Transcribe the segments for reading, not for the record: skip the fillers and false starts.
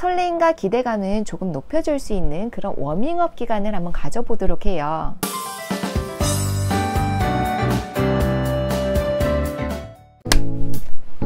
설레임과 기대감은 조금 높여줄 수 있는 그런 워밍업 기간을 한번 가져보도록 해요.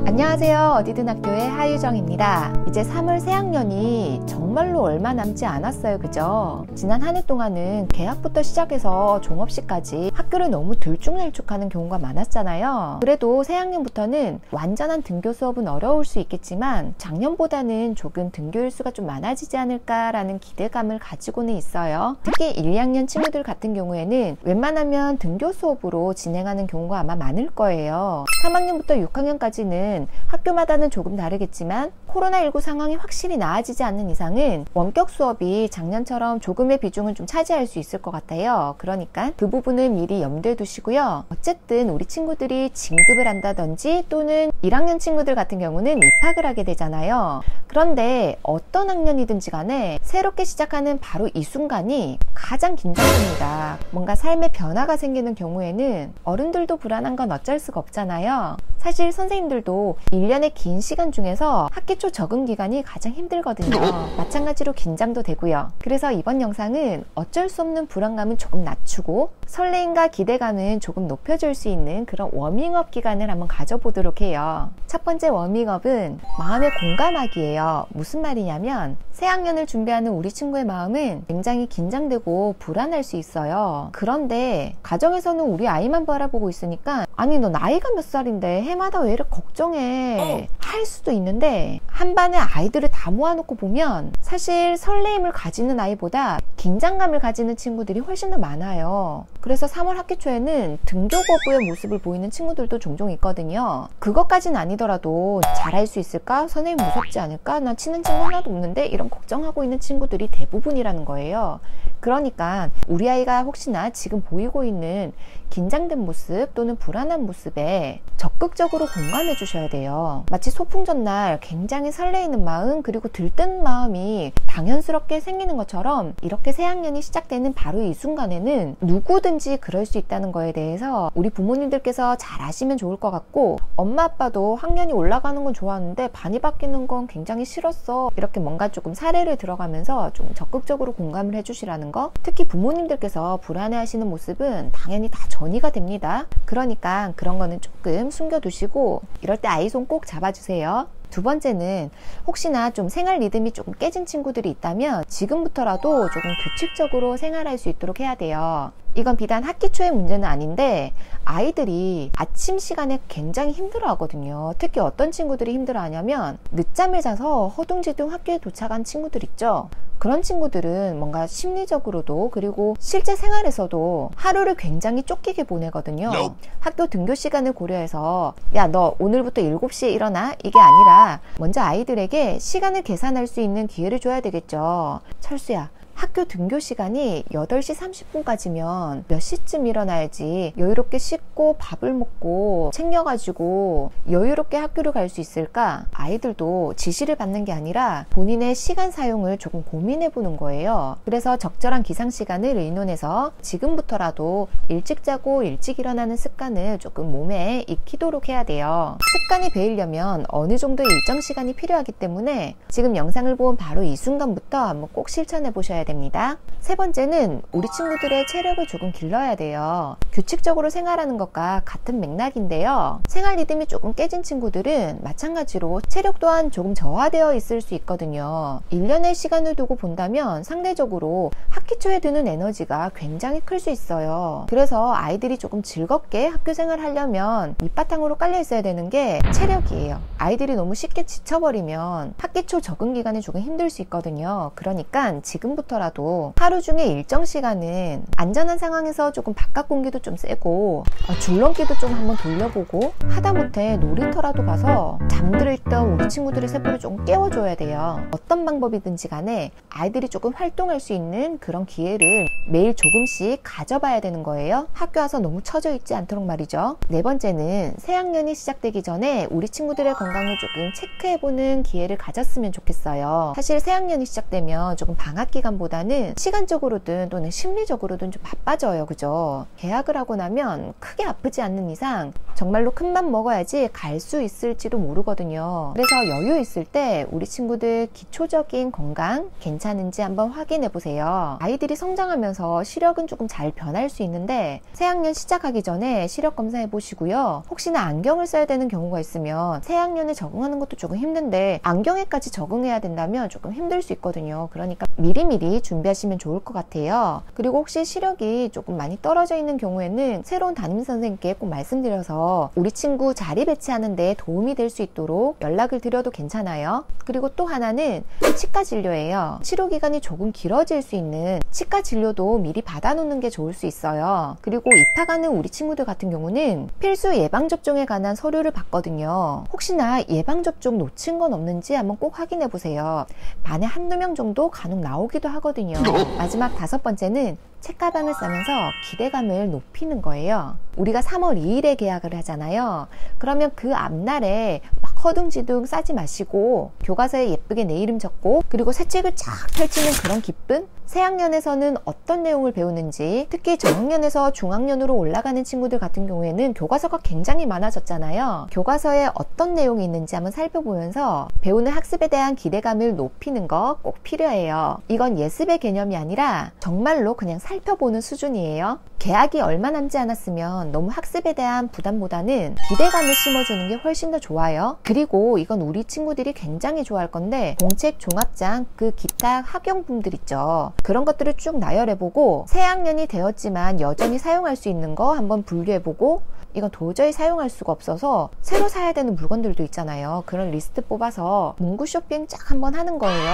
안녕하세요. 어디든 학교의 하유정입니다. 이제 3월 새학년이 정말로 얼마 남지 않았어요. 그죠? 지난 한 해 동안은 개학부터 시작해서 종업식까지 학교를 너무 들쭉날쭉하는 경우가 많았잖아요. 그래도 새학년부터는 완전한 등교 수업은 어려울 수 있겠지만 작년보다는 조금 등교일 수가 좀 많아지지 않을까라는 기대감을 가지고는 있어요. 특히 1, 2학년 친구들 같은 경우에는 웬만하면 등교 수업으로 진행하는 경우가 아마 많을 거예요. 3학년부터 6학년까지는 학교마다는 조금 다르겠지만 코로나19 상황이 확실히 나아지지 않는 이상은 원격 수업이 작년처럼 조금의 비중을 좀 차지할 수 있을 것 같아요. 그러니까 그 부분을 미리 염두에 두시고요. 어쨌든 우리 친구들이 진급을 한다든지 또는 1학년 친구들 같은 경우는 입학을 하게 되잖아요. 그런데 어떤 학년이든지 간에 새롭게 시작하는 바로 이 순간이 가장 긴장됩니다. 뭔가 삶의 변화가 생기는 경우에는 어른들도 불안한 건 어쩔 수가 없잖아요. 사실 선생님들도 1년의 긴 시간 중에서 학기 초 적응 기간이 가장 힘들거든요. 마찬가지로 긴장도 되고요. 그래서 이번 영상은 어쩔 수 없는 불안감은 조금 낮추고 설레임과 기대감은 조금 높여줄 수 있는 그런 워밍업 기간을 한번 가져보도록 해요. 첫 번째 워밍업은 마음의 공감하기예요. 무슨 말이냐면 새학년을 준비하는 우리 친구의 마음은 굉장히 긴장되고 불안할 수 있어요. 그런데 가정에서는 우리 아이만 바라보고 있으니까 아니 너 나이가 몇 살인데 해마다 왜 이렇게 걱정해 할 수도 있는데 한 반에 아이들을 다 모아놓고 보면 사실 설레임을 가지는 아이보다 긴장감을 가지는 친구들이 훨씬 더 많아요. 그래서 3월 학기 초에는 등교 거부의 모습을 보이는 친구들도 종종 있거든요. 그것까진 아니더라도 잘할 수 있을까? 선생님 무섭지 않을까? 나 친한 친구 하나도 없는데? 이런 걱정하고 있는 친구들이 대부분이라는 거예요. 그러니까 우리 아이가 혹시나 지금 보이고 있는 긴장된 모습 또는 불안한 모습에 적극적으로 공감해 주셔야 돼요. 마치 소풍 전날 굉장히 설레이는 마음 그리고 들뜬 마음이 당연스럽게 생기는 것처럼 이렇게 새학년이 시작되는 바로 이 순간에는 누구든지 그럴 수 있다는 거에 대해서 우리 부모님들께서 잘 아시면 좋을 것 같고 엄마 아빠도 학년이 올라가는 건 좋았는데 반이 바뀌는 건 굉장히 싫었어. 이렇게 뭔가 조금 사례를 들어가면서 좀 적극적으로 공감을 해주시라는 거. 특히 부모님들께서 불안해하시는 모습은 당연히 다 전이가 됩니다. 그러니까 그런 거는 조금 숨겨두시고 이럴 때 아이 손 꼭 잡아주세요. 두 번째는 혹시나 좀 생활 리듬이 조금 깨진 친구들이 있다면 지금부터라도 조금 규칙적으로 생활할 수 있도록 해야 돼요. 이건 비단 학기 초의 문제는 아닌데 아이들이 아침 시간에 굉장히 힘들어 하거든요. 특히 어떤 친구들이 힘들어 하냐면 늦잠을 자서 허둥지둥 학교에 도착한 친구들 있죠. 그런 친구들은 뭔가 심리적으로도 그리고 실제 생활에서도 하루를 굉장히 쫓기게 보내거든요. 학교 등교 시간을 고려해서 야, 너 오늘부터 7시에 일어나? 이게 아니라 먼저 아이들에게 시간을 계산할 수 있는 기회를 줘야 되겠죠. 철수야, 학교 등교 시간이 8시 30분까지면 몇 시쯤 일어나야지 여유롭게 씻고 밥을 먹고 챙겨가지고 여유롭게 학교를 갈 수 있을까? 아이들도 지시를 받는 게 아니라 본인의 시간 사용을 조금 고민해 보는 거예요. 그래서 적절한 기상 시간을 의논해서 지금부터라도 일찍 자고 일찍 일어나는 습관을 조금 몸에 익히도록 해야 돼요. 습관이 배이려면 어느 정도의 일정 시간이 필요하기 때문에 지금 영상을 본 바로 이 순간부터 한번 꼭 실천해 보셔야 됩니다. 세 번째는 우리 친구들의 체력을 조금 길러야 돼요. 규칙적으로 생활하는 것과 같은 맥락인데요. 생활 리듬이 조금 깨진 친구들은 마찬가지로 체력 또한 조금 저하되어 있을 수 있거든요. 1년의 시간을 두고 본다면 상대적으로 학기 초에 드는 에너지가 굉장히 클 수 있어요. 그래서 아이들이 조금 즐겁게 학교 생활을 하려면 밑바탕으로 깔려 있어야 되는 게 체력이에요. 아이들이 너무 쉽게 지쳐버리면 학기 초 적응 기간이 조금 힘들 수 있거든요. 그러니까 지금부터라도 하루 중에 일정 시간은 안전한 상황에서 조금 바깥 공기도 좀 쐬고 줄넘기도 좀 한번 돌려보고 하다못해 놀이터라도 가서 잠들어 있던 우리 친구들의 세포를 조금 깨워줘야 돼요. 어떤 방법이든지 간에 아이들이 조금 활동할 수 있는 그런 기회를 매일 조금씩 가져봐야 되는 거예요. 학교 와서 너무 처져 있지 않도록 말이죠. 네 번째는 새학년이 시작되기 전에 우리 친구들의 건강을 조금 체크해보는 기회를 가졌으면 좋겠어요. 사실 새학년이 시작되면 조금 방학 기간보다 부담보다는 시간적으로든 또는 심리적으로든 좀 바빠져요. 그죠? 계약을 하고 나면 크게 아프지 않는 이상 정말로 큰맘 먹어야지 갈 수 있을지도 모르거든요. 그래서 여유 있을 때 우리 친구들 기초적인 건강 괜찮은지 한번 확인해 보세요. 아이들이 성장하면서 시력은 조금 잘 변할 수 있는데 새학년 시작하기 전에 시력 검사해 보시고요. 혹시나 안경을 써야 되는 경우가 있으면 새학년에 적응하는 것도 조금 힘든데 안경에까지 적응해야 된다면 조금 힘들 수 있거든요. 그러니까 미리미리 준비하시면 좋을 것 같아요. 그리고 혹시 시력이 조금 많이 떨어져 있는 경우에는 새로운 담임선생님께 꼭 말씀드려서 우리 친구 자리 배치하는 데 도움이 될 수 있도록 연락을 드려도 괜찮아요. 그리고 또 하나는 치과 진료예요. 치료기간이 조금 길어질 수 있는 치과 진료도 미리 받아놓는 게 좋을 수 있어요. 그리고 입학하는 우리 친구들 같은 경우는 필수 예방접종에 관한 서류를 받거든요. 혹시나 예방접종 놓친 건 없는지 한번 꼭 확인해 보세요. 반에 한두 명 정도 간혹 나오기도 하거든요. 마지막 5번째는 책가방을 싸면서 기대감을 높이는 거예요. 우리가 3월 2일에 계약을 하잖아요. 그러면 그 앞날에 막 허둥지둥 싸지 마시고 교과서에 예쁘게 내 이름 적고 그리고 새 책을 쫙 펼치는 그런 기쁨? 새학년에서는 어떤 내용을 배우는지, 특히 저학년에서 중학년으로 올라가는 친구들 같은 경우에는 교과서가 굉장히 많아졌잖아요. 교과서에 어떤 내용이 있는지 한번 살펴보면서 배우는 학습에 대한 기대감을 높이는 거 꼭 필요해요. 이건 예습의 개념이 아니라 정말로 그냥 살펴보는 수준이에요. 계약이 얼마 남지 않았으면 너무 학습에 대한 부담보다는 기대감을 심어주는 게 훨씬 더 좋아요. 그리고 이건 우리 친구들이 굉장히 좋아할 건데 공책, 종합장, 그 기타 학용품들 있죠. 그런 것들을 쭉 나열해보고 새학년이 되었지만 여전히 사용할 수 있는 거 한번 분류해보고 이건 도저히 사용할 수가 없어서 새로 사야 되는 물건들도 있잖아요. 그런 리스트 뽑아서 문구 쇼핑 쫙 한번 하는 거예요.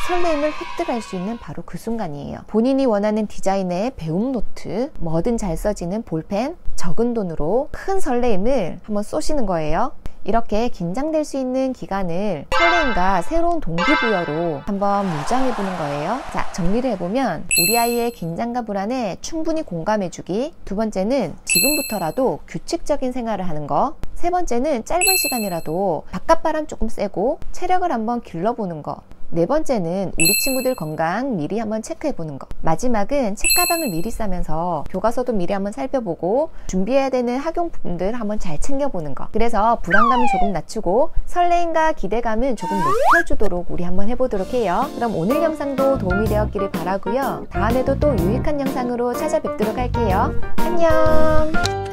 설레임을 획득할 수 있는 바로 그 순간이에요. 본인이 원하는 디자인의 배움 노트, 뭐든 잘 써지는 볼펜, 적은 돈으로 큰 설레임을 한번 쏘시는 거예요. 이렇게 긴장될 수 있는 기간을 설레임과 새로운 동기부여로 한번 무장해 보는 거예요. 자, 정리를 해보면 우리 아이의 긴장과 불안에 충분히 공감해주기, 두 번째는 지금부터라도 규칙적인 생활을 하는 거, 세 번째는 짧은 시간이라도 바깥바람 조금 쐬고 체력을 한번 길러보는 거, 네 번째는 우리 친구들 건강 미리 한번 체크해보는 거, 마지막은 책가방을 미리 싸면서 교과서도 미리 한번 살펴보고 준비해야 되는 학용품들 한번 잘 챙겨보는 거. 그래서 불안감을 조금 낮추고 설레임과 기대감은 조금 높여주도록 우리 한번 해보도록 해요. 그럼 오늘 영상도 도움이 되었기를 바라고요. 다음에도 또 유익한 영상으로 찾아뵙도록 할게요. 안녕.